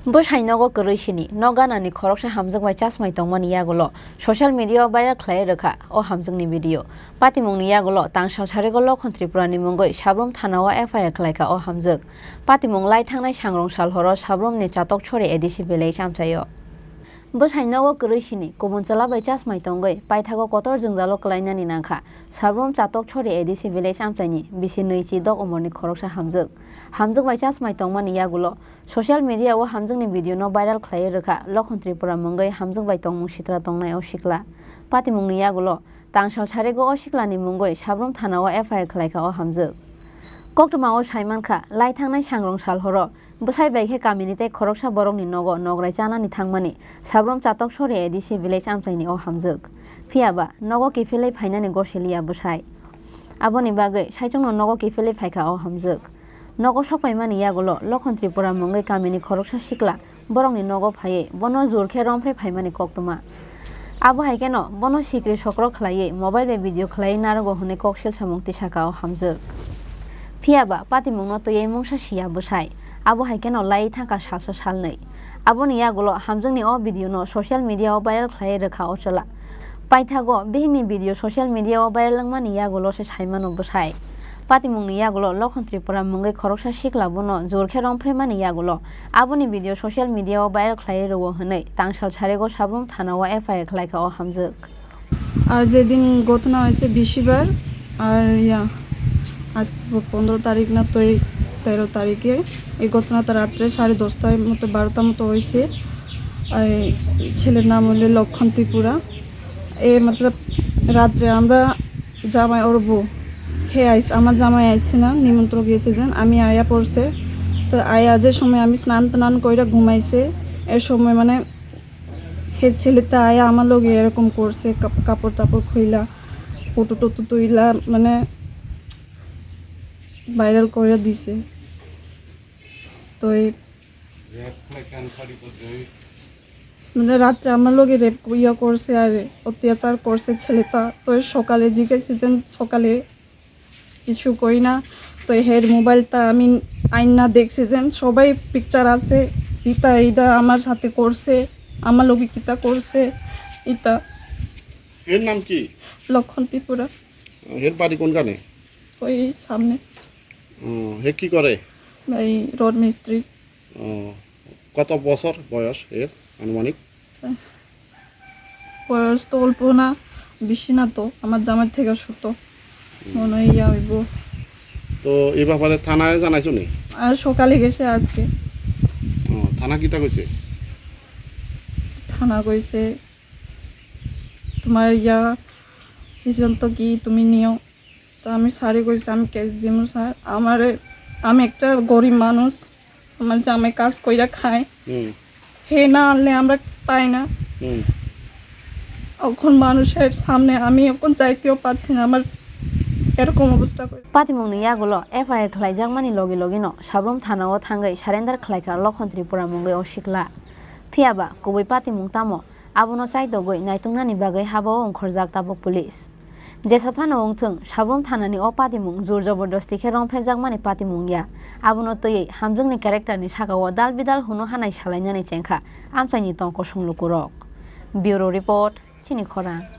Boshainogo Chini, no Ganani Khorang Hamjwk Chaswmai Tongmani Yakulo, social media viral Khlaiwi or Hamjwkni video. Patimoni Yakulo, Tangshan Charigolo, Tripura Mongoi, Shabrum Tanawa FIR Khlaika or Hamjwk. Patimong Light Hangna Shangrong Shalhoro, Shabrum Nechatok Chori Edishi Village Amtayo. Boshainogo Chini, Kobunchala by Chaswmai Tongoi, Paitago Kotor Zungzalo Khlaiwi Nanka, Shabrum Chatok Chori Edishi Village Amtani, Bishinichi Dog Omoni Khorang Hamjwk. Hamjwk by Chaswmai Tongmani Yakulo. Social media o Hamjwkni video no viral Khlaiwi Rwkha Tripura Mongoi Hamjwk by Tongmung Sitra Tongnai o Sikla. Patimungni Yakulo, Tangsal Charego o Siklani Mongoi Shabrum Thanao FIR Khlaika o Hamjwk. Koktoma o Saimanka, Lai Thangnai Sangrong Salhoro, Bosai Baikhe Community Khoroksa Borongni Nogo Nograi Janani Thangmani, Shabrum Chatok Sori Edishi Village Amtaini o Hamjwk. Phiaba, Nogo Kifilei Phainani Gosilia Bosai. Aboni Bagai, Saijongno Nogo Kifilei Phaika o Hamjwk. Nogo Chaswmai Yakulo, Tripura Mongoi Kamini Khoroksa Sikla, Borongni Nogo Phaye, Bono Zurkhe Rompre Phaimani Koktoma. Abo Haikeno, Bono Sikri Sokro Khlaiwi, mobile video Khlaiwi Narogo Hune Kokshil Samungti Saka o Hamjwk. Phiaba, Patimungno Toye Mungsa Sia Bosai, Abo Haikeno Lai Thangka Salsa Salnei. Aboni Yakulo, Hamjwkni o video no social media o viral Khlaiwi Rwkha o Chola. Paithago, Bihimni video social media o viral Langmani Yakulo se Saimano Bosai. Patimungni Yakulo, Tripura Mongoi Khoroksa Sikla Bono, Zurkhe Rompremani Yakulo, Aboni video social media o viral Khlaiwi Rwkha Hune, Tangsal Charego Shabrum Thanao FIR Khlaika o Hamjwk. আর যেদিন ঘটনা হয়েছে বৃহস্পতিবার আর আজ 15 তারিখ না 13 তারিখে এই ঘটনাটা রাত্রে 10:30টার মতো 12টার মতো হয়েছে আর ছেলের নাম হলো লক্ষণ ত্রিপুরা মতলব রাত্রে আমরা জামাই ওর বউ হে আইস আমার জামাই আইছে না নিমন্ত্রণ গিয়েছে যেন আমি আয়া পড়ছে তো আয়া যে সময় আমি স্নান কইরা ঘুমাইছে এর সময় মানে হে ছেলেটা আয়া আমার লগে এরকম করছে কাপড় টাপড় খুইলা ফটো টটো তুইলা মানে ভাইরাল করে দিছে তো মানে রাত্রে আমার লগে রেপ করছে আর অত্যাচার করছে ছেলেটা তো সকালে জিজ্ঞেসেছেন সকালে কিছু কই না তো হের মোবাইলটা আমি আইনা দেখছেন সবাই পিকচার আছে জিতা এইটা আমার সাথে করছে আমার লগে কিতা করছে এটা এর নাম কি লক্ষণ ত্রিপুরা এর বাড়ি কোনখানে ওই সামনে হে কি করে এই রোড মিস্ত্রি কত বছর বয়স এর আনুমানিক বয়স তো অল্প না বেশি না তো আমার জামাই থেকে ছোট মনে হয় ইয়া হইব তো এই ব্যাপারে থানায় জানাইছো নি আর সকালে গেছে আজকে থানা কিতা কইছে থানা কইছে তোমার ইয়া সিদ্ধান্ত কি তুমি নিও তো আমি সারি কইছি আমি কেস দিমু স্যার আমি একটা গরিব মানুষ আমার জামাই কাজ কইরা খায় হে না আনলে আমরা পাই না এখন মানুষের সামনে আমি এখন চাইতেও পাচ্ছি না আমার এরকম অবস্থা করে Patimungni Yakulo, FIR Khlaijangmani Logi Logino, Shabrum Thanao Thangai, Surrender Khlaika, Tripura Mongoi o Sikla. Phiaba, Kubui Patimung Tamo, Abono Chaidogoi, Naitungnani Bagai Habo on Khorjak Tabok Police. Jesapano Ongtung, Shabrum Thanani o Patimung, Zur Jobordosti Kherong Prejangmani Patimung Ya, Abono Toye, Hamjwkni character ni Sakawo Dal Bidal Huno Hanai Shalainani Chenka, Amsaini Tongko Sunglukurok. Bureau Report, Chini Khorang.